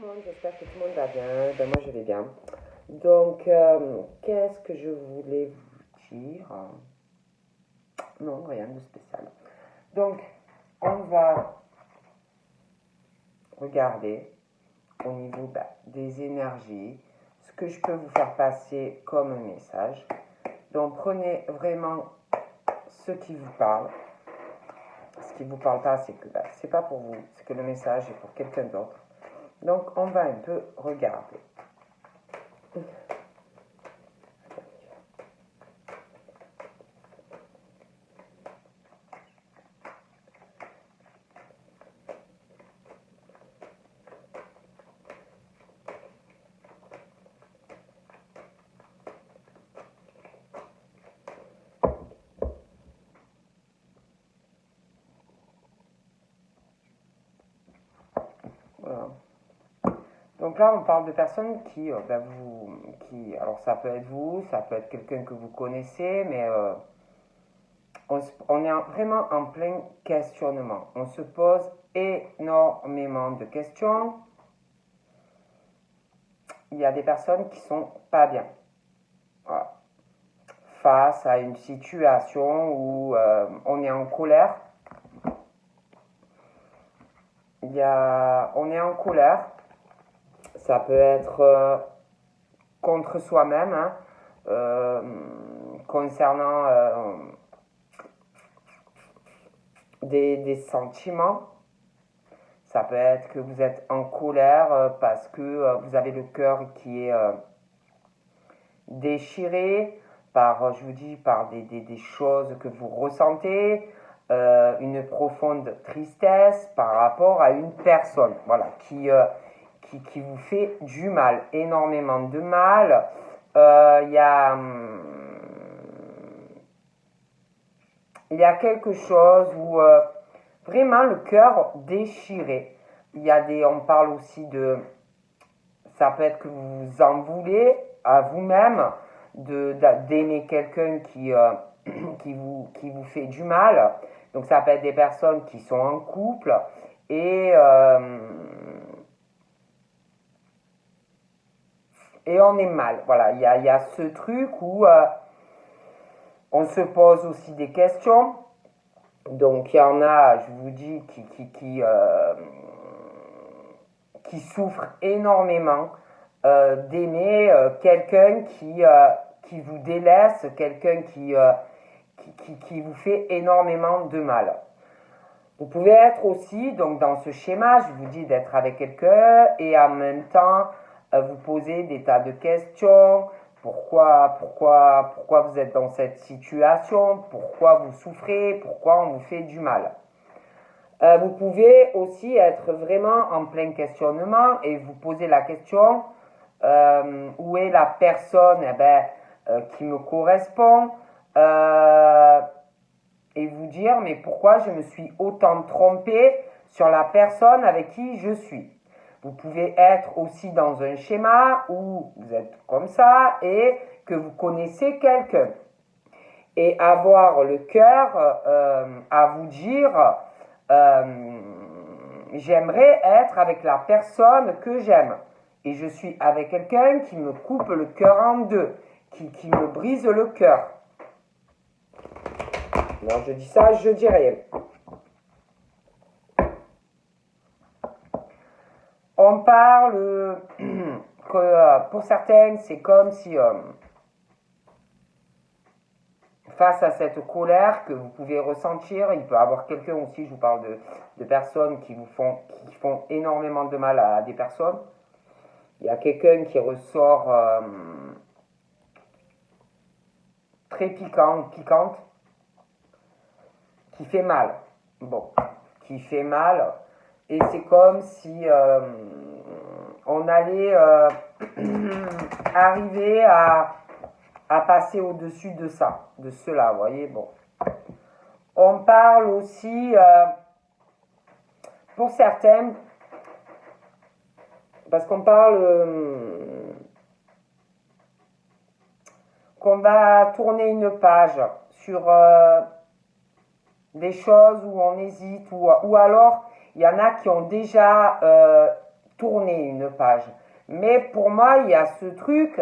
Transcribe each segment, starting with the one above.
monde, j'espère que tout le monde va bien. Ben, moi je vais bien. Donc, qu'est-ce que je voulais vous dire? Non, rien de spécial. Donc, on va regarder au niveau des énergies ce que je peux vous faire passer comme un message. Donc, prenez vraiment ce qui vous parle. Ce qui ne vous parle pas, c'est que c'est pas pour vous, c'est que le message est pour quelqu'un d'autre. Donc, on va un peu regarder. Voilà. Donc là, on parle de personnes alors ça peut être vous, ça peut être quelqu'un que vous connaissez, mais on est vraiment en plein questionnement. On se pose énormément de questions. Il y a des personnes qui sont pas bien. Voilà. Face à une situation où on est en colère. On est en colère. Ça peut être contre soi-même, hein, concernant des sentiments. Ça peut être que vous êtes en colère parce que vous avez le cœur qui est déchiré par, je vous dis, par des choses que vous ressentez, une profonde tristesse par rapport à une personne, voilà, qui vous fait du mal, énormément de mal. Il y a quelque chose où vraiment le cœur déchiré. On parle aussi ça peut être que vous vous en voulez à vous-même d'aimer quelqu'un qui vous fait du mal. Donc ça peut être des personnes qui sont en couple et on est mal. Voilà, il y a ce truc où on se pose aussi des questions. Donc il y en a, je vous dis, qui souffrent énormément d'aimer quelqu'un qui vous délaisse, quelqu'un qui vous fait énormément de mal. Vous pouvez être aussi, donc dans ce schéma, je vous dis d'être avec quelqu'un et en même temps vous poser des tas de questions. Pourquoi vous êtes dans cette situation? Pourquoi vous souffrez? Pourquoi on vous fait du mal? Vous pouvez aussi être vraiment en plein questionnement et vous poser la question où est la personne qui me correspond et vous dire mais pourquoi je me suis autant trompée sur la personne avec qui je suis. Vous pouvez être aussi dans un schéma où vous êtes comme ça et que vous connaissez quelqu'un et avoir le cœur à vous dire j'aimerais être avec la personne que j'aime et je suis avec quelqu'un qui me coupe le cœur en deux, qui me brise le cœur. Non, je dis ça, je dis rien. On parle que pour certaines, c'est comme si face à cette colère que vous pouvez ressentir, il peut y avoir quelqu'un aussi, je vous parle de personnes qui font énormément de mal à des personnes. Il y a quelqu'un qui ressort très piquante, qui fait mal. Bon, qui fait mal. Et c'est comme si on allait arriver à passer au-dessus de ça, de cela, vous voyez, bon. On parle aussi, pour certains, parce qu'on parle qu'on va tourner une page sur des choses où on hésite, ou alors il y en a qui ont déjà tourner une page. Mais pour moi, il y a ce truc,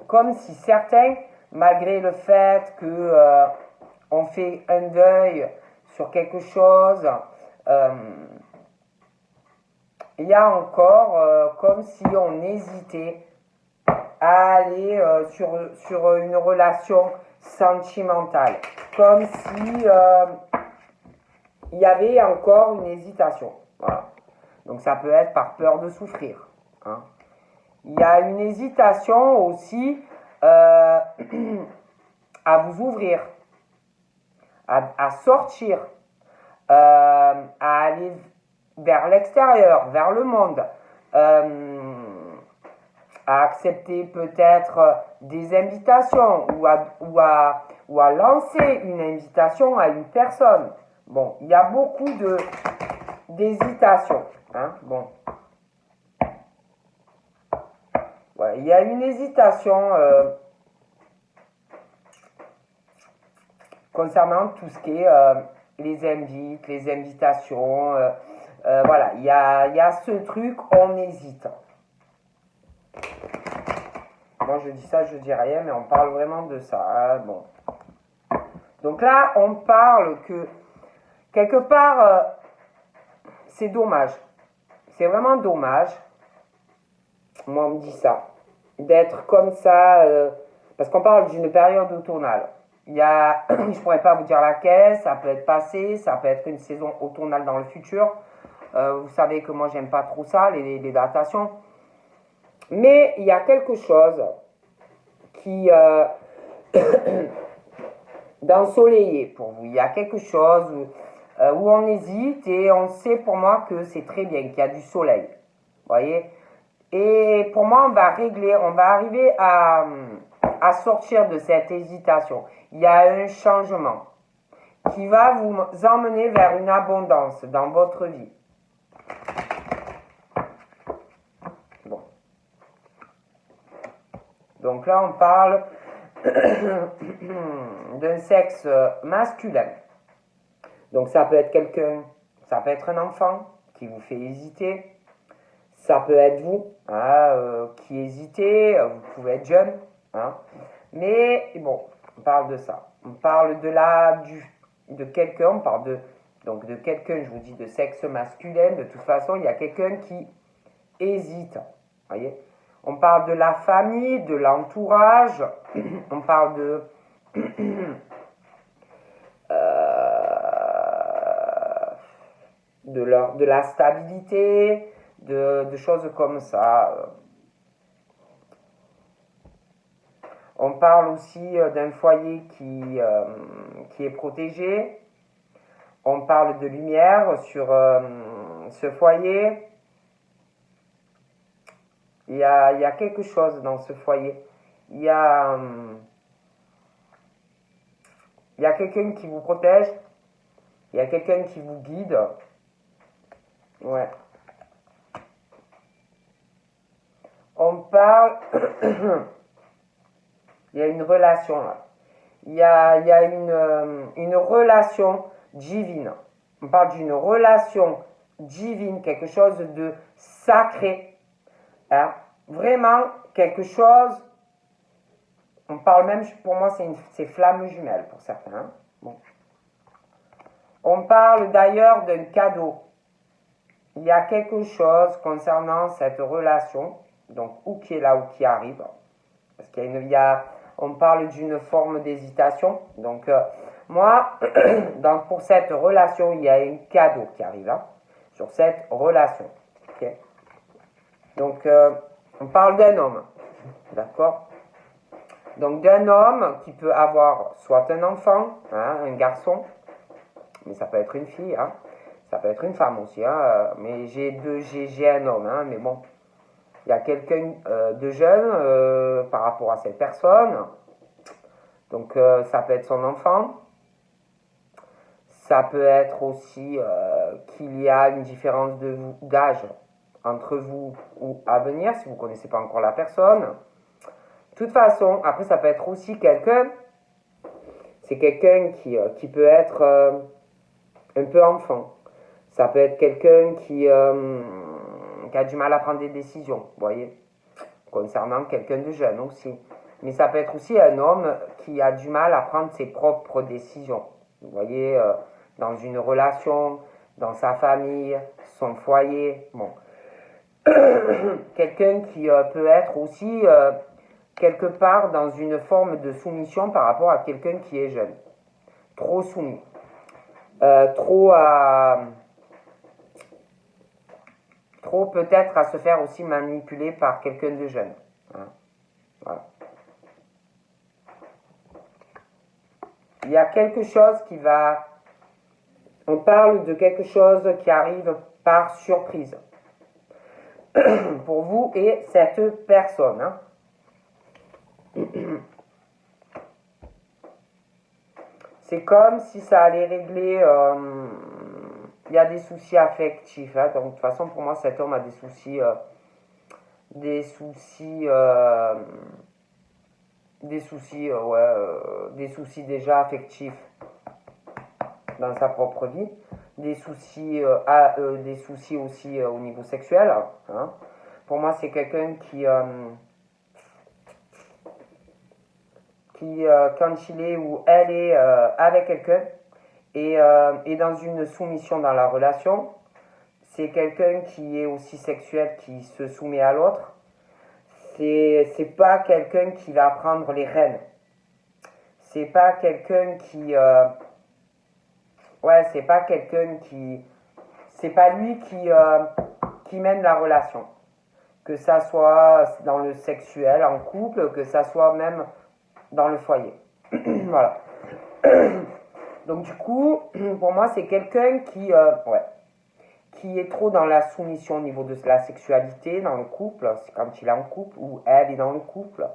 comme si certains, malgré le fait que on fait un deuil sur quelque chose, il y a encore comme si on hésitait à aller sur une relation sentimentale, comme si il y avait encore une hésitation. Voilà. Donc ça peut être par peur de souffrir. Hein. Il y a une hésitation aussi à vous ouvrir, à sortir, à aller vers l'extérieur, vers le monde, à accepter peut-être des invitations ou à lancer une invitation à une personne. Bon, il y a beaucoup d'hésitation. Hein, bon. Ouais, il y a une hésitation concernant tout ce qui est les invites, les invitations. Voilà, il y a ce truc, on hésite. Moi, je dis ça, je dis rien, mais on parle vraiment de ça. Hein, bon. Donc là, on parle que, quelque part, c'est dommage. C'est vraiment dommage. Moi, on me dit ça. D'être comme ça, parce qu'on parle d'une période automnale. Il y a, je pourrais pas vous dire laquelle, ça peut être passé, ça peut être une saison automnale dans le futur. Vous savez que moi, j'aime pas trop ça, les datations. Mais il y a quelque chose qui d'ensoleillé pour vous. Il y a quelque chose où on hésite et on sait pour moi que c'est très bien, qu'il y a du soleil. Vous voyez? Et pour moi, on va arriver à sortir de cette hésitation. Il y a un changement qui va vous emmener vers une abondance dans votre vie. Bon. Donc là, on parle d'un sexe masculin. Donc ça peut être quelqu'un, ça peut être un enfant qui vous fait hésiter. Ça peut être vous qui hésitez, vous pouvez être jeune. Hein. Mais bon, on parle de ça. On parle de quelqu'un, on parle donc de quelqu'un, je vous dis, de sexe masculin. De toute façon, il y a quelqu'un qui hésite. Voyez, on parle de la famille, de l'entourage, on parle de la stabilité, de choses comme ça. On parle aussi d'un foyer qui est protégé. On parle de lumière sur ce foyer. Il y a quelque chose dans ce foyer. Il y a quelqu'un qui vous protège. Il y a quelqu'un qui vous guide. Ouais. On parle... Il y a une relation là. Il y a une relation divine. On parle d'une relation divine, quelque chose de sacré. Hein? Vraiment quelque chose. On parle même, pour moi, c'est flamme jumelle pour certains. Hein? Bon. On parle d'ailleurs d'un cadeau. Il y a quelque chose concernant cette relation, donc ou qui est là ou qui arrive. Parce on parle d'une forme d'hésitation. Donc, moi, pour cette relation, il y a un cadeau qui arrive là, sur cette relation. Okay. Donc, on parle d'un homme. D'accord? Donc, d'un homme qui peut avoir soit un enfant, hein, un garçon, mais ça peut être une fille, hein, ça peut être une femme aussi, hein, mais j'ai un homme, hein, mais bon. Il y a quelqu'un de jeune par rapport à cette personne. Donc, ça peut être son enfant. Ça peut être aussi qu'il y a une différence d'âge entre vous ou à venir, si vous ne connaissez pas encore la personne. De toute façon, après, ça peut être aussi quelqu'un. C'est quelqu'un qui peut être un peu enfant. Ça peut être quelqu'un qui a du mal à prendre des décisions, vous voyez, concernant quelqu'un de jeune aussi. Mais ça peut être aussi un homme qui a du mal à prendre ses propres décisions. Vous voyez, dans une relation, dans sa famille, son foyer. Bon. Quelqu'un qui peut être aussi quelque part dans une forme de soumission par rapport à quelqu'un qui est jeune. Trop soumis. Trop peut-être à se faire aussi manipuler par quelqu'un de jeune. Hein. Voilà. Il y a quelque chose qui va... On parle de quelque chose qui arrive par surprise pour vous et cette personne. Hein. C'est comme si ça allait régler... il y a des soucis affectifs. Hein. Donc de toute façon, pour moi, cet homme a des soucis... des soucis déjà affectifs dans sa propre vie, des soucis aussi au niveau sexuel. Hein. Pour moi, c'est quelqu'un qui quand il est ou elle est avec quelqu'un et dans une soumission dans la relation, c'est quelqu'un qui est aussi sexuel, qui se soumet à l'autre. C'est pas quelqu'un qui va prendre les rênes. C'est pas quelqu'un qui... c'est pas quelqu'un qui... C'est pas lui qui mène la relation. Que ça soit dans le sexuel, en couple, que ça soit même dans le foyer. Voilà. Donc du coup, pour moi, c'est quelqu'un qui est trop dans la soumission au niveau de la sexualité, dans le couple, c'est quand il est en couple, ou elle est dans le couple.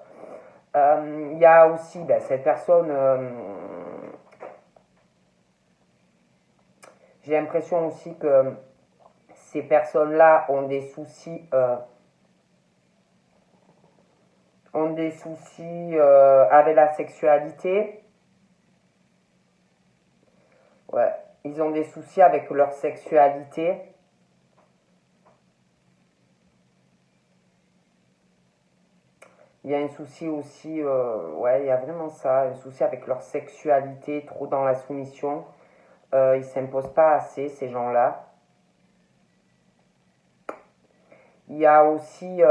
Il y a aussi cette personne, j'ai l'impression aussi que ces personnes-là ont des soucis avec la sexualité. Ouais, ils ont des soucis avec leur sexualité. Il y a un souci aussi, il y a vraiment ça, un souci avec leur sexualité, trop dans la soumission. Ils ne s'imposent pas assez, ces gens-là. Il y a aussi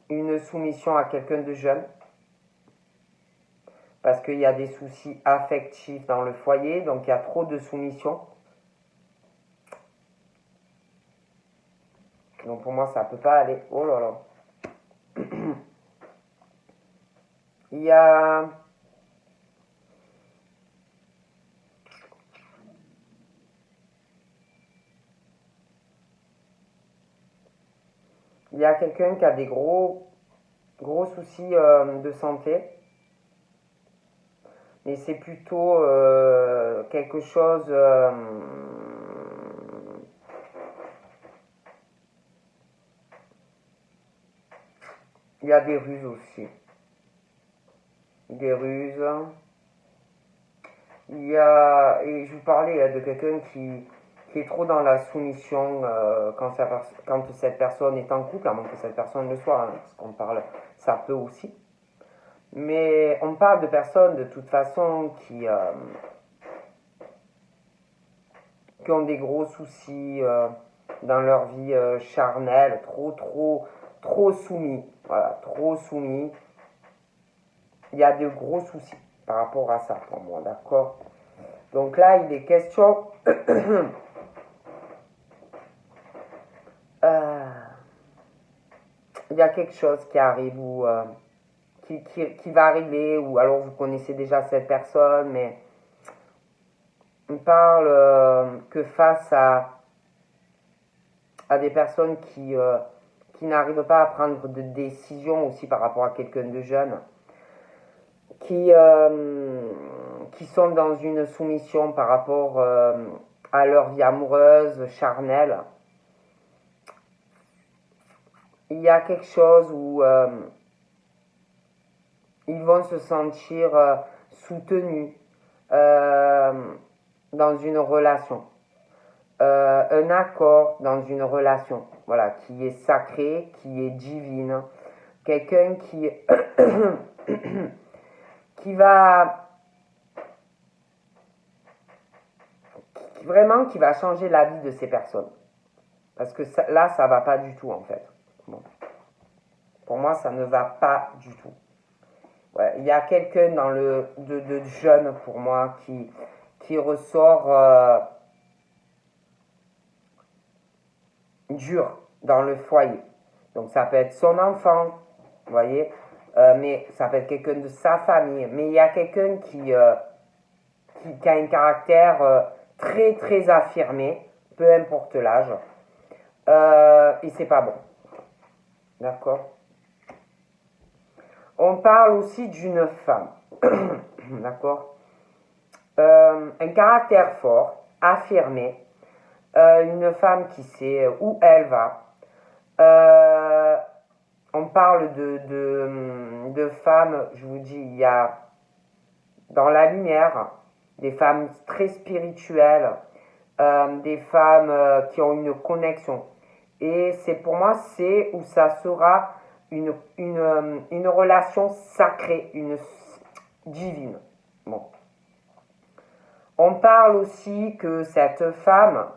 une soumission à quelqu'un de jeune. Parce qu'il y a des soucis affectifs dans le foyer, donc il y a trop de soumission. Donc pour moi, ça ne peut pas aller. Oh là là. Il y a... Il y a quelqu'un qui a des gros soucis de santé. Mais c'est plutôt quelque chose... il y a des ruses aussi. Des ruses. Il y a... Et je vous parlais de quelqu'un qui est trop dans la soumission quand cette personne est en couple, à moins que cette personne le soit, hein, parce qu'on parle, ça peut aussi. Mais on parle de personnes de toute façon qui ont des gros soucis dans leur vie charnelle, trop soumis. Voilà, trop soumis. Il y a de gros soucis par rapport à ça pour moi, d'accord? Donc là, il est question... il y a quelque chose qui arrive ou qui va arriver, ou alors vous connaissez déjà cette personne, mais on parle que face à des personnes qui n'arrivent pas à prendre de décision aussi par rapport à quelqu'un de jeune, qui sont dans une soumission par rapport à leur vie amoureuse, charnelle. Il y a quelque chose où ils vont se sentir soutenus dans une relation. Un accord dans une relation, voilà, qui est sacrée, qui est divine. Quelqu'un qui, qui va vraiment qui va changer la vie de ces personnes. Parce que ça, là, ça va pas du tout en fait. Bon. Pour moi, ça ne va pas du tout. Ouais, il y a quelqu'un dans de jeune pour moi qui ressort dur dans le foyer. Donc ça peut être son enfant, vous voyez, mais ça peut être quelqu'un de sa famille. Mais il y a quelqu'un qui a un caractère très très affirmé, peu importe l'âge, et c'est pas bon. D'accord. On parle aussi d'une femme. D'accord. Un caractère fort, affirmé, une femme qui sait où elle va. On parle de femmes, je vous dis, il y a dans la lumière des femmes très spirituelles, des femmes qui ont une connexion. Et c'est pour moi, c'est où ça sera une relation sacrée, divine. Bon. On parle aussi que cette femme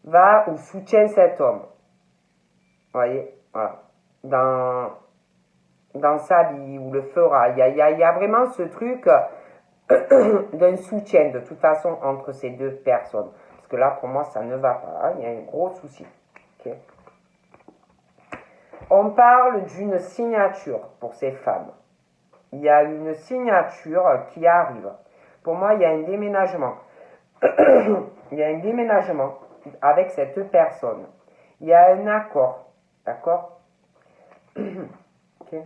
va ou soutient cet homme. Vous voyez, voilà. Dans sa vie, ou le fera. Il y a vraiment ce truc d'un soutien, de toute façon, entre ces deux personnes. Parce que là, pour moi, ça ne va pas. Hein. Il y a un gros souci. Okay. On parle d'une signature pour ces femmes. Il y a une signature qui arrive. Pour moi, il y a un déménagement. Il y a un déménagement avec cette personne. Il y a un accord. D'accord? Okay.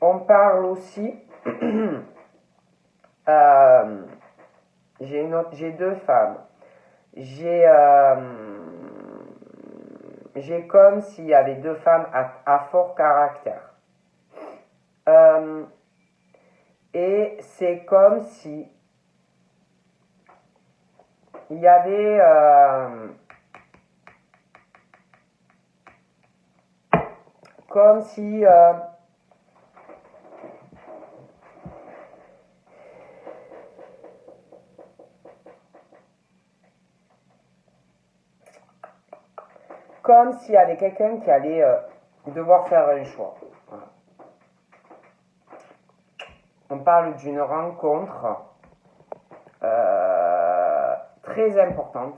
On parle aussi, j'ai deux femmes. J'ai comme s'il y avait deux femmes à fort caractère. Et c'est comme si il y avait comme si comme s'il y avait quelqu'un qui allait devoir faire un choix. Voilà. On parle d'une rencontre très importante,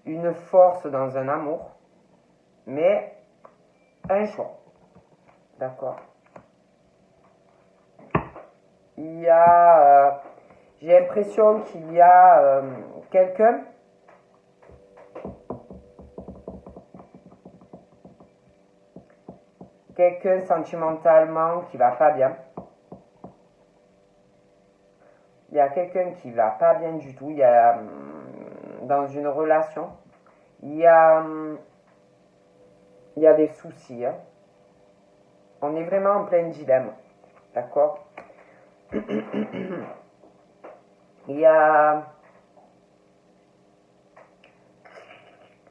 une force dans un amour, mais un choix. D'accord. Il y a, j'ai l'impression qu'il y a quelqu'un sentimentalement qui va pas bien. Il y a quelqu'un qui va pas bien du tout. Il y a dans une relation, il y a des soucis. Hein. On est vraiment en plein dilemme. D'accord. Il y a...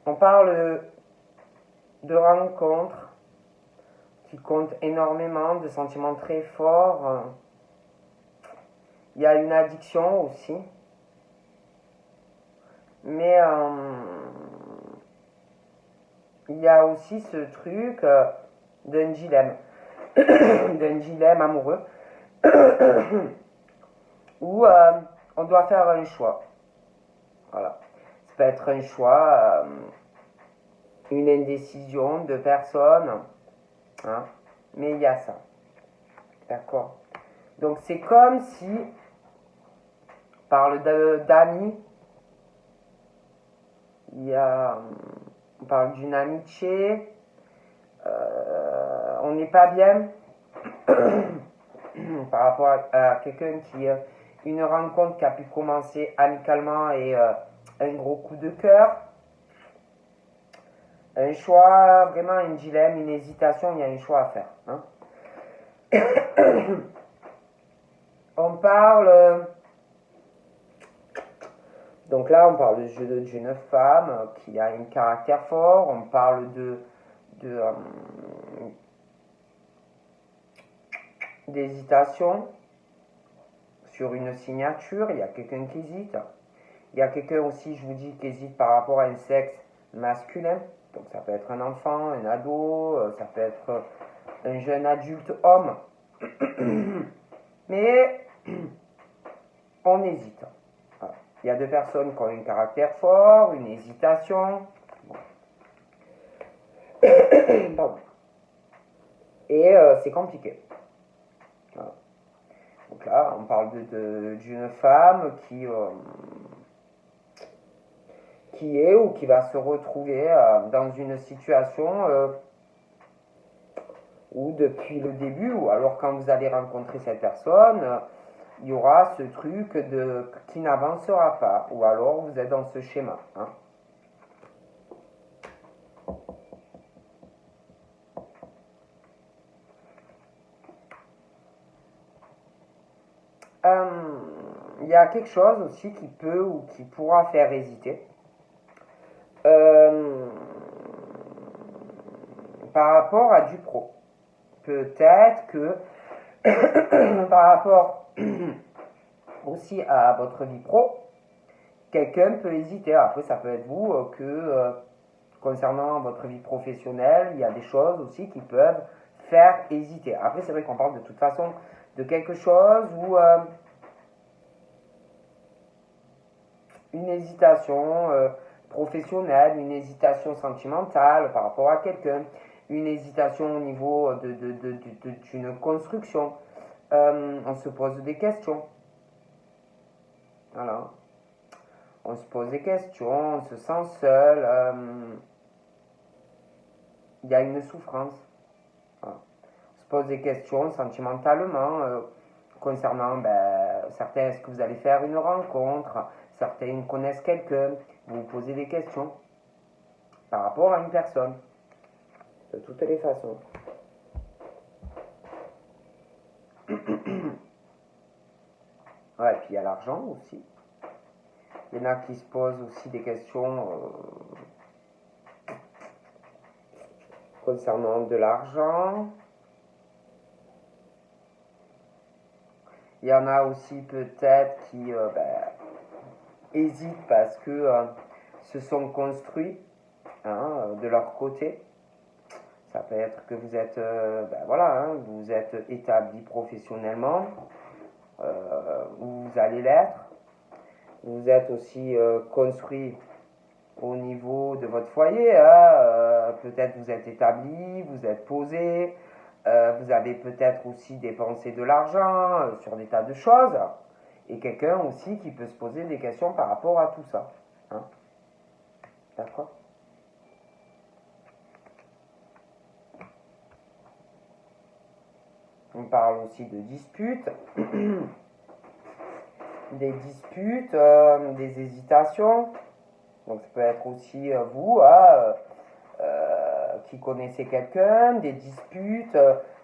On parle de rencontres qui comptent énormément, de sentiments très forts. Il y a une addiction aussi. Mais il y a aussi ce truc d'un dilemme. D'un dilemme amoureux. Où on doit faire un choix. Voilà. Ça peut être un choix, une indécision de personne. Hein, mais il y a ça. D'accord. Donc c'est comme si, on parle d'amis, On parle d'une amitié, on n'est pas bien par rapport à quelqu'un qui, une rencontre qui a pu commencer amicalement et un gros coup de cœur, un choix, vraiment un dilemme, une hésitation, il y a un choix à faire. Hein. On parle, donc là on parle d'une femme qui a un caractère fort, on parle d'hésitation sur une signature, il y a quelqu'un qui hésite. Il y a quelqu'un aussi, je vous dis, qui hésite par rapport à un sexe masculin. Donc ça peut être un enfant, un ado, ça peut être un jeune adulte homme. Mais on hésite. Voilà. Il y a deux personnes qui ont un caractère fort, une hésitation. Pardon. Et c'est compliqué. Voilà. Donc là, on parle d'une femme qui est ou qui va se retrouver dans une situation où depuis le début, ou alors quand vous allez rencontrer cette personne, il y aura ce truc qui n'avancera pas, ou alors vous êtes dans ce schéma. Hein. Il y a quelque chose aussi qui peut ou qui pourra faire hésiter. Par rapport à du pro. Peut-être que par rapport aussi à votre vie pro, quelqu'un peut hésiter. Après, ça peut être vous concernant votre vie professionnelle, il y a des choses aussi qui peuvent faire hésiter. Après, c'est vrai qu'on parle de toute façon de quelque chose où une hésitation professionnelle, une hésitation sentimentale par rapport à quelqu'un, une hésitation au niveau d'une construction. On se pose des questions. Voilà. On se pose des questions, on se sent seul. Il y a une souffrance. Voilà. On se pose des questions sentimentalement concernant certains, est-ce que vous allez faire une rencontre, certains connaissent quelqu'un, vous vous posez des questions par rapport à une personne, de toutes les façons. Ouais, et puis il y a l'argent aussi. Il y en a qui se posent aussi des questions concernant de l'argent. Il y en a aussi peut-être qui hésitent parce que se sont construits de leur côté. Ça peut être que vous êtes, vous êtes établi professionnellement, vous allez l'être. Vous êtes aussi construit au niveau de votre foyer. Peut-être vous êtes établi, vous êtes posé, vous avez peut-être aussi dépensé de l'argent sur des tas de choses. Et quelqu'un aussi qui peut se poser des questions par rapport à tout ça. Hein. D'accord ? On parle aussi de disputes, des disputes, des hésitations. Donc ça peut être aussi vous qui connaissez quelqu'un, des disputes,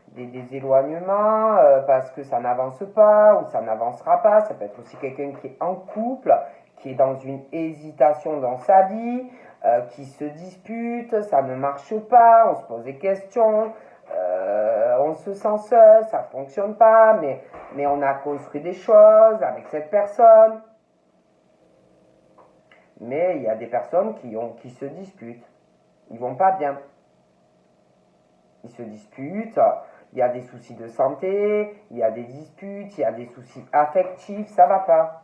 des éloignements parce que ça n'avance pas ou ça n'avancera pas. Ça peut être aussi quelqu'un qui est en couple, qui est dans une hésitation dans sa vie, qui se dispute, ça ne marche pas, on se pose des questions. On se sent seul, ça ne fonctionne pas, mais on a construit des choses avec cette personne. Mais il y a des personnes qui se disputent. Ils vont pas bien. Ils se disputent, il y a des soucis de santé, il y a des disputes, il y a des soucis affectifs, ça va pas.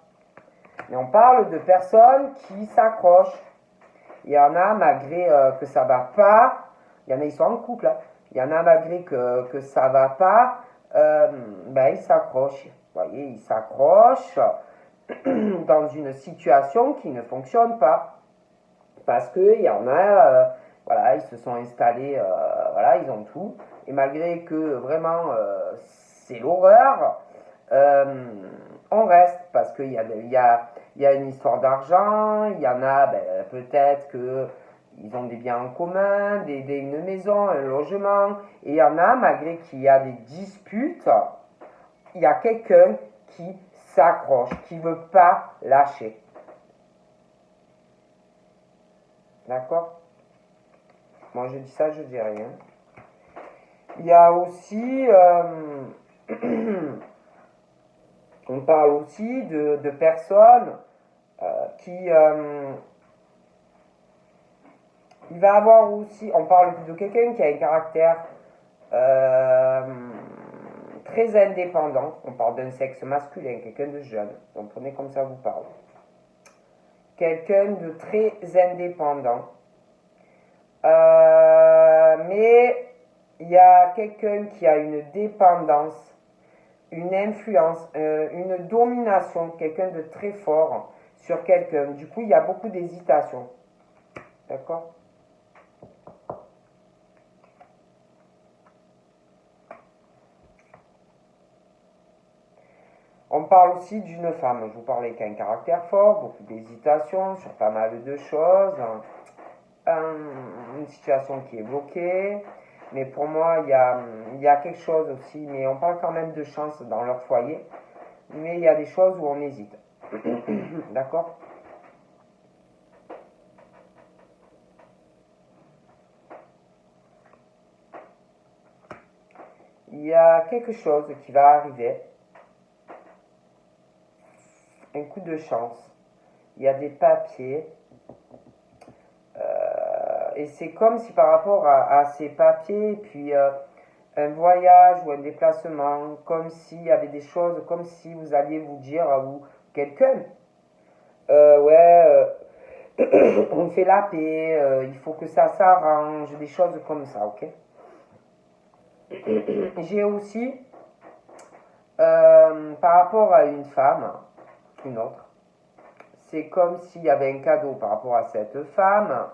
Mais on parle de personnes qui s'accrochent. Il y en a malgré que ça va pas, il y en a ils sont en couple, hein. Il y en a malgré que ça va pas, ils s'accrochent. Vous voyez, ils s'accrochent dans une situation qui ne fonctionne pas. Parce qu'il y en a, voilà, ils se sont installés, voilà, ils ont tout. Et malgré que vraiment c'est l'horreur, on reste parce qu'il y a une histoire d'argent, il y en a peut-être que ils ont des biens en commun, une maison, un logement, et il y en a, malgré qu'il y a des disputes, il y a quelqu'un qui s'accroche, qui ne veut pas lâcher. D'accord? Moi je dis ça, je dis rien. Il y a aussi, on parle aussi de personnes qui, il va avoir aussi, on parle de quelqu'un qui a un caractère très indépendant. On parle d'un sexe masculin, quelqu'un de jeune. Donc prenez comme ça vous parle. Quelqu'un de très indépendant. Mais il y a quelqu'un qui a une dépendance, une influence, une domination, quelqu'un de très fort sur quelqu'un. Du coup, il y a beaucoup d'hésitation. D'accord? On parle aussi d'une femme. Je vous parlais qui a un caractère fort, beaucoup d'hésitation sur pas mal de choses. Une situation qui est bloquée. Mais pour moi, il y a quelque chose aussi. Mais on parle quand même de chance dans leur foyer. Mais il y a des choses où on hésite. D'accord? Il y a quelque chose qui va arriver. Un coup de chance. Il y a des papiers. Et c'est comme si par rapport à ces papiers, puis un voyage ou un déplacement, comme s'il y avait des choses, comme si vous alliez vous dire, ou quelqu'un, ouais, on fait la paix, il faut que ça s'arrange, des choses comme ça, ok? J'ai aussi, par rapport à une femme, une autre, c'est comme s'il y avait un cadeau par rapport à cette femme,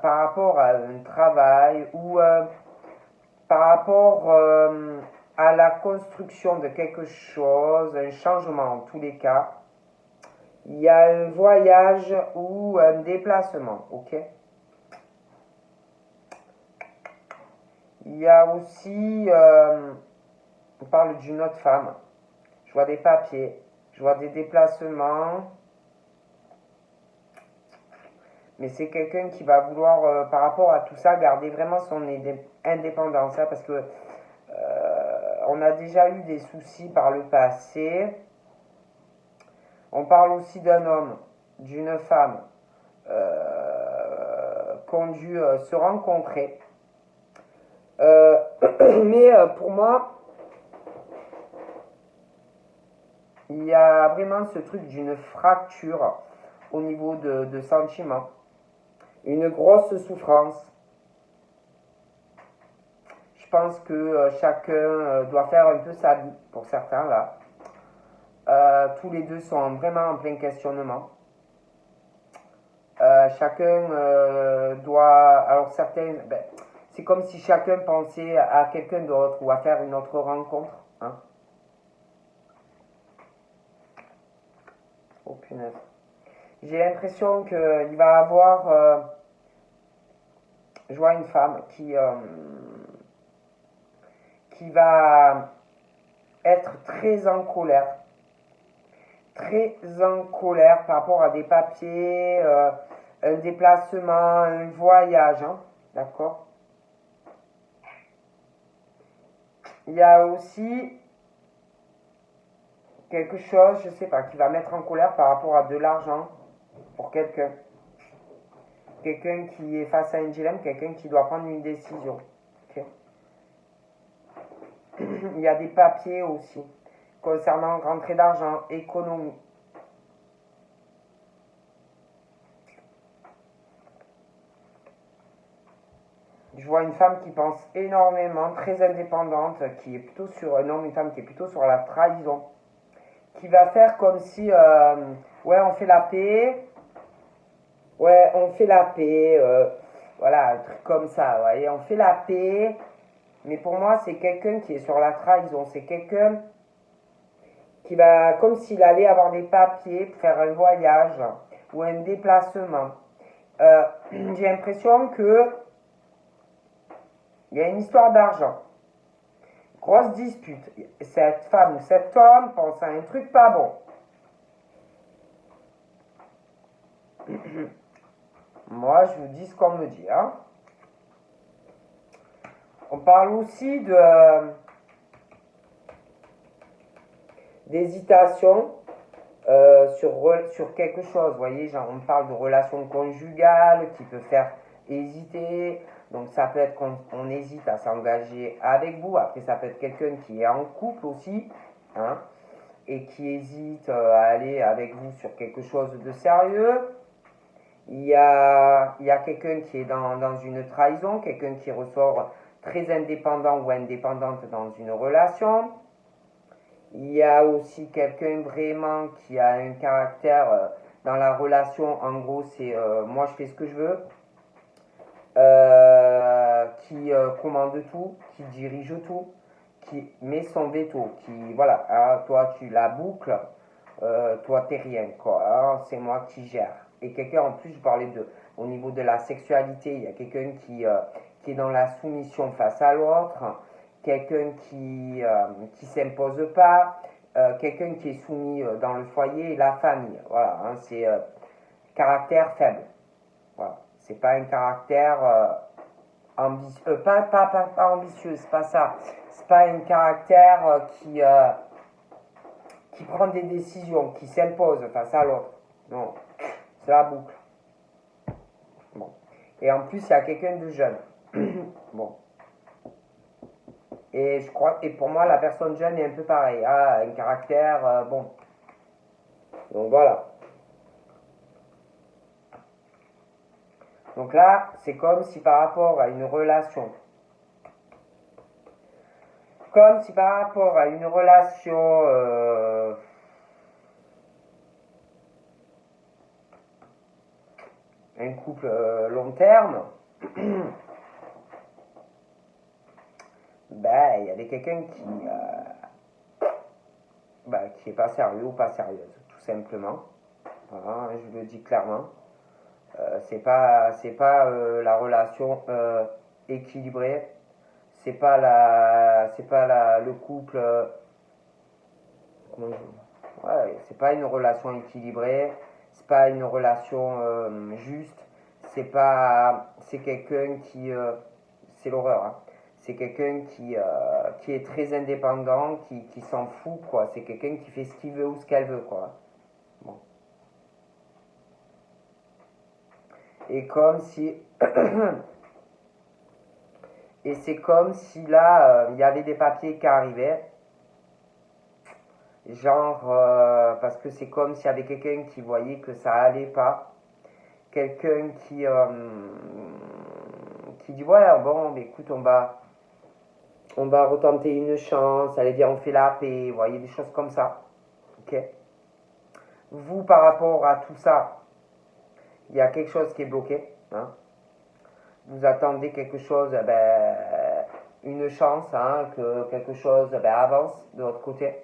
par rapport à un travail ou par rapport à la construction de quelque chose, un changement en tous les cas. Il y a un voyage ou un déplacement, ok? Il y a aussi, on parle d'une autre femme. Je vois des papiers, je vois des déplacements. Mais c'est quelqu'un qui va vouloir, par rapport à tout ça, garder vraiment son indépendance. Hein, parce que on a déjà eu des soucis par le passé. On parle aussi d'un homme, d'une femme, qui ont dû se rencontrer. Mais pour moi, il y a vraiment ce truc d'une fracture au niveau de sentiments. Une grosse souffrance. Je pense que chacun doit faire un peu sa vie, pour certains là. Tous les deux sont vraiment en plein questionnement. Chacun doit... Alors certains... c'est comme si chacun pensait à quelqu'un d'autre ou à faire une autre rencontre. Hein. Oh punaise. J'ai l'impression qu'il va avoir... je vois une femme qui va être très en colère. Très en colère par rapport à des papiers, un déplacement, un voyage. Hein, d'accord? Il y a aussi quelque chose, je sais pas, qui va mettre en colère par rapport à de l'argent pour quelqu'un. Quelqu'un qui est face à un dilemme, quelqu'un qui doit prendre une décision. Okay. Il y a des papiers aussi concernant rentrée d'argent, économie. Je vois une femme qui pense énormément, très indépendante, qui est plutôt sur un homme, une femme qui est plutôt sur la trahison, qui va faire comme si Ouais, on fait la paix. Ouais, on fait la paix. Voilà, un truc comme ça. Vous voyez, on fait la paix. Mais pour moi, c'est quelqu'un qui est sur la trahison. C'est quelqu'un qui va, comme s'il allait avoir des papiers pour faire un voyage ou un déplacement. J'ai l'impression que il y a une histoire d'argent. Grosse dispute. Cette femme ou cet homme pense à un truc pas bon. Moi, je vous dis ce qu'on me dit. Hein. On parle aussi d'hésitation sur quelque chose. Vous voyez, genre, on parle de relation conjugale qui peut faire hésiter. Donc, ça peut être qu'on hésite à s'engager avec vous. Après, ça peut être quelqu'un qui est en couple aussi. Hein, et qui hésite à aller avec vous sur quelque chose de sérieux. Il y a quelqu'un qui est dans une trahison, quelqu'un qui ressort très indépendant ou indépendante dans une relation. Il y a aussi quelqu'un vraiment qui a un caractère dans la relation, en gros, c'est moi je fais ce que je veux, qui commande tout, qui dirige tout, qui met son veto, qui, voilà, hein, toi tu la boucles, toi t'es rien, quoi, hein, c'est moi qui gère. Et quelqu'un, en plus, je parlais au niveau de la sexualité, il y a quelqu'un qui est dans la soumission face à l'autre, quelqu'un qui s'impose pas, quelqu'un qui est soumis dans le foyer et la famille. Voilà, hein, c'est caractère faible. Voilà. C'est pas un caractère ambitieux, pas ambitieux, c'est pas ça. C'est pas un caractère qui prend des décisions, qui s'impose face à l'autre. Non, c'est la boucle. Bon. Et en plus, il y a quelqu'un de jeune. Bon. Et je crois, et pour moi, la personne jeune est un peu pareil. Ah, un caractère, bon. Donc voilà. Donc là, c'est comme si par rapport à une relation, un couple long terme, ben, il y avait quelqu'un qui est pas sérieux ou pas sérieuse, tout simplement. Voilà, je le dis clairement. C'est pas la relation équilibrée. C'est pas le couple. Ouais, c'est pas une relation équilibrée. C'est pas une relation juste. C'est quelqu'un c'est l'horreur. Hein. C'est quelqu'un qui est très indépendant, qui s'en fout, quoi. C'est quelqu'un qui fait ce qu'il veut ou ce qu'elle veut, quoi. Bon. Et comme si. Et c'est comme si là, il y avait des papiers qui arrivaient. Genre, parce que c'est comme s'il y avait quelqu'un qui voyait que ça allait pas. Quelqu'un qui dit, ouais, bon, mais écoute, on va retenter une chance. Allez, viens, on fait la paix. Vous voyez, des choses comme ça. Ok. Vous, par rapport à tout ça, il y a quelque chose qui est bloqué. Hein. Vous attendez quelque chose, une chance, hein, que quelque chose avance de votre côté.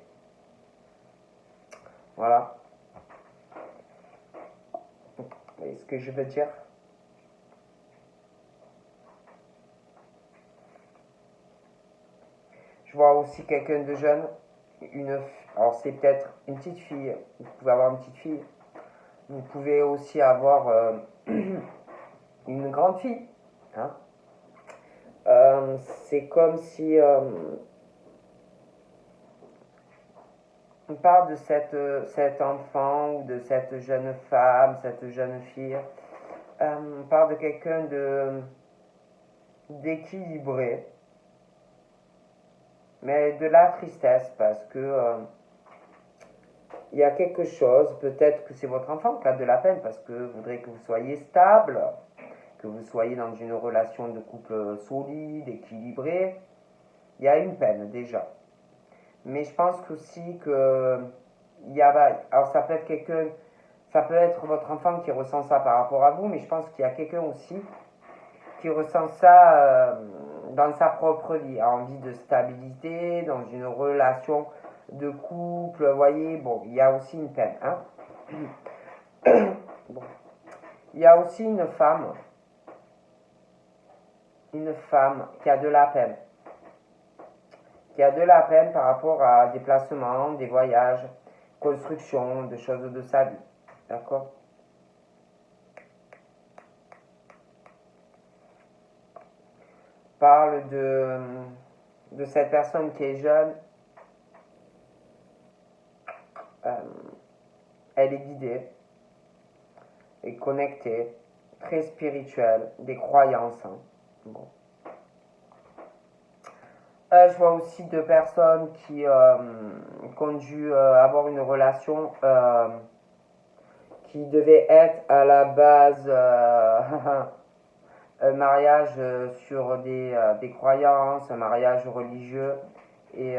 Voilà. Vous voyez ce que je veux dire? Je vois aussi quelqu'un de jeune, alors c'est peut-être une petite fille, vous pouvez avoir une petite fille, vous pouvez aussi avoir une grande fille. Hein. C'est comme si on parle de cet enfant ou de cette jeune femme, cette jeune fille. On parle de quelqu'un d'équilibré, mais de la tristesse parce que il y a quelque chose, peut-être que c'est votre enfant qui a de la peine parce que vous voudrez que vous soyez stable, que vous soyez dans une relation de couple solide, équilibrée. Il y a une peine déjà. Mais je pense aussi que alors ça peut être quelqu'un Ça peut être votre enfant qui ressent ça par rapport à vous, mais je pense qu'il y a quelqu'un aussi qui ressent ça dans sa propre vie, a envie de stabilité, dans une relation de couple, vous voyez, bon, il y a aussi une peine. Hein. Bon. Il y a aussi une femme qui a de la peine. Qui a de la peine par rapport à des placements, des voyages, construction, des choses de sa vie. D'accord? Parle de cette personne qui est jeune. Elle est guidée, est connectée, très spirituelle, des croyances. Hein. Bon. Je vois aussi deux personnes qui ont dû avoir une relation qui devait être à la base un mariage sur des croyances, un mariage religieux, et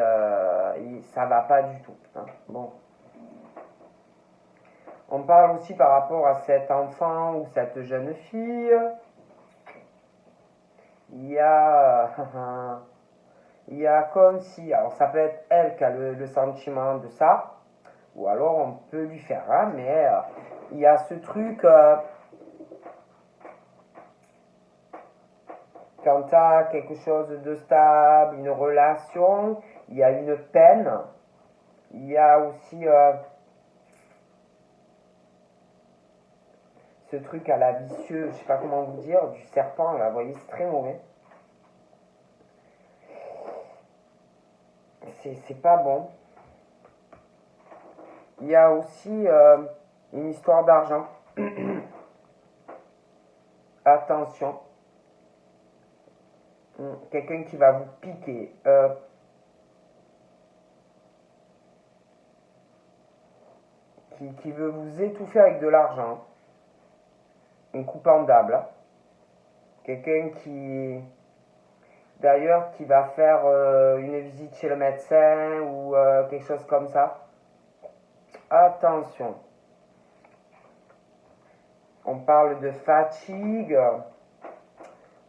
ça va pas du tout. Hein. Bon. On parle aussi par rapport à cet enfant ou cette jeune fille. Il y a comme si, alors ça peut être elle qui a le sentiment de ça, ou alors on peut lui faire, hein, mais il y a ce truc, quand tu as quelque chose de stable, une relation, il y a une peine, il y a aussi ce truc à la vicieux, je sais pas comment vous dire, du serpent, là, vous voyez, c'est très mauvais. C'est pas bon. Il y a aussi une histoire d'argent. Attention. Quelqu'un qui va vous piquer. Qui veut vous étouffer avec de l'argent. Une coupe en dable. Quelqu'un qui... D'ailleurs, qui va faire une visite chez le médecin ou quelque chose comme ça. Attention. On parle de fatigue.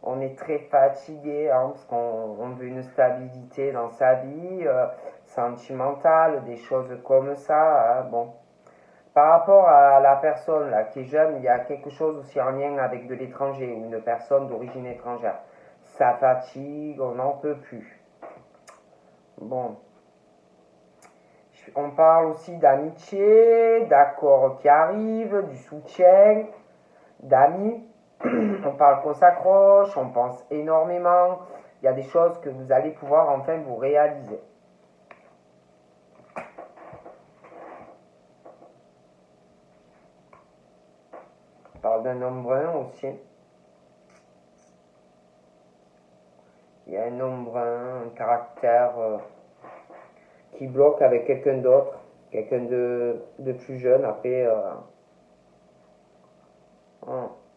On est très fatigué hein, parce qu'on veut une stabilité dans sa vie sentimentale, des choses comme ça. Hein, bon. Par rapport à la personne là, qui est jeune, il y a quelque chose aussi en lien avec de l'étranger ou une personne d'origine étrangère. Ça fatigue, on n'en peut plus. Bon. On parle aussi d'amitié, d'accords qui arrivent, du soutien, d'amis. On parle qu'on s'accroche, on pense énormément. Il y a des choses que vous allez pouvoir enfin vous réaliser. On parle d'un homme brun aussi. Il y a un homme brun, un caractère qui bloque avec quelqu'un d'autre, quelqu'un de plus jeune. Après,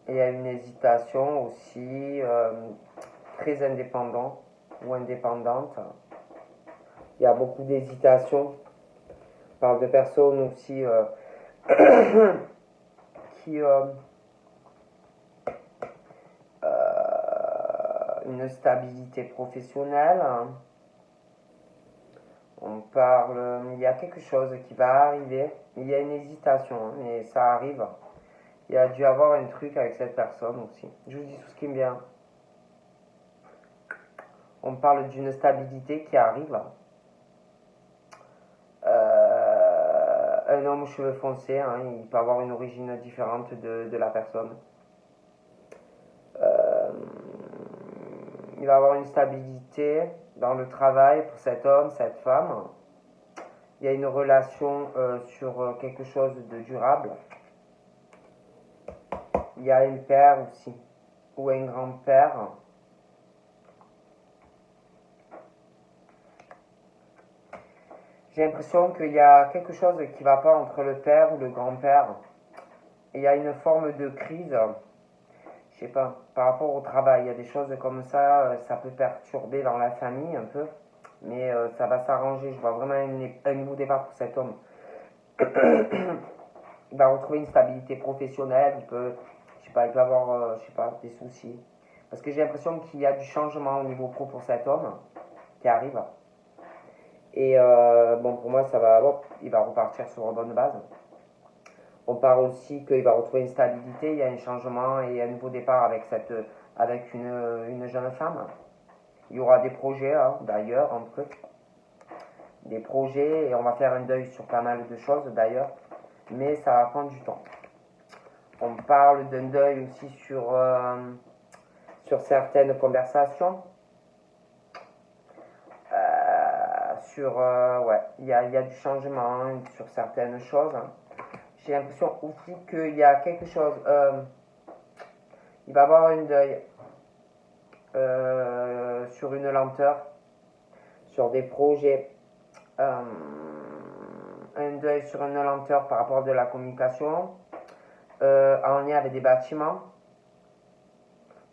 il y a une hésitation aussi, très indépendant ou indépendante. Il y a beaucoup d'hésitation. On parle de personnes aussi qui une stabilité professionnelle. Hein. On parle, il y a quelque chose qui va arriver. Il y a une hésitation, hein, mais ça arrive. Il y a dû avoir un truc avec cette personne aussi. Je vous dis tout ce qui me vient. On parle d'une stabilité qui arrive. Un homme aux cheveux foncés, hein, il peut avoir une origine différente de la personne. Il va avoir une stabilité dans le travail pour cet homme, cette femme. Il y a une relation sur quelque chose de durable. Il y a un père aussi, ou un grand-père. J'ai l'impression qu'il y a quelque chose qui ne va pas entre le père ou le grand-père. Il y a une forme de crise, je sais pas, par rapport au travail. Il y a des choses comme ça peut perturber dans la famille un peu, mais ça va s'arranger. Je vois vraiment un nouveau départ pour cet homme. il va retrouver une stabilité professionnelle, il peut, je sais pas, il peut avoir, je sais pas, des soucis. Parce que j'ai l'impression qu'il y a du changement au niveau pro pour cet homme qui arrive. Et bon, pour moi, ça va, hop, il va repartir sur une bonne base. On parle aussi qu'il va retrouver une stabilité, il y a un changement et un nouveau départ avec une jeune femme. Il y aura des projets, hein, d'ailleurs, entre eux. Des projets, et on va faire un deuil sur pas mal de choses, d'ailleurs. Mais ça va prendre du temps. On parle d'un deuil aussi sur certaines conversations. Ouais, il y a du changement sur certaines choses. J'ai l'impression aussi qu'il y a quelque chose. Il va y avoir un deuil sur une lenteur, sur des projets. Un deuil sur une lenteur par rapport à de la communication. En lien avec des bâtiments.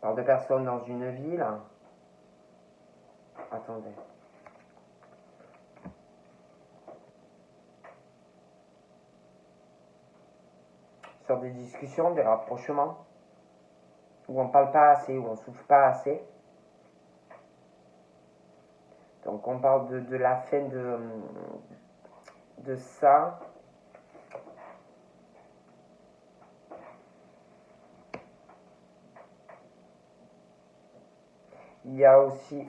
Par deux personnes dans une ville. Attendez. Sur des discussions, des rapprochements, où on ne parle pas assez, où on ne souffle pas assez. Donc on parle de la fin de ça. Il y a aussi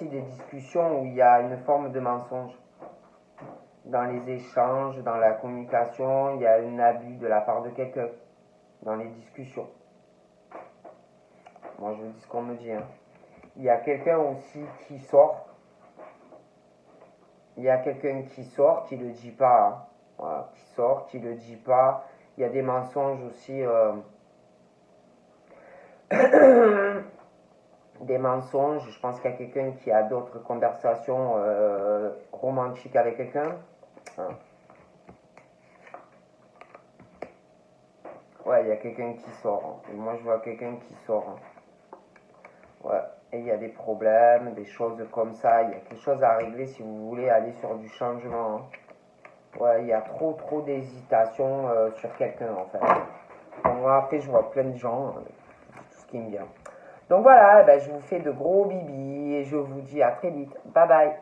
des discussions où il y a une forme de mensonge. Dans les échanges, dans la communication, il y a un abus de la part de quelqu'un. Dans les discussions. Moi je vous dis ce qu'on me dit. Hein. Il y a quelqu'un aussi qui sort. Il y a quelqu'un qui sort, qui ne le dit pas. Hein. Voilà, qui sort, qui ne le dit pas. Il y a des mensonges aussi. Des mensonges. Je pense qu'il y a quelqu'un qui a d'autres conversations romantiques avec quelqu'un. Hein. Ouais, il y a quelqu'un qui sort. Hein. Et moi, je vois quelqu'un qui sort. Hein. Ouais. Et il y a des problèmes, des choses comme ça. Il y a quelque chose à régler si vous voulez aller sur du changement. Hein. Ouais, il y a trop d'hésitation sur quelqu'un, en fait. Bon, moi, après, je vois plein de gens. Tout ce qui me vient. Donc voilà, ben, je vous fais de gros bibis et je vous dis à très vite. Bye bye.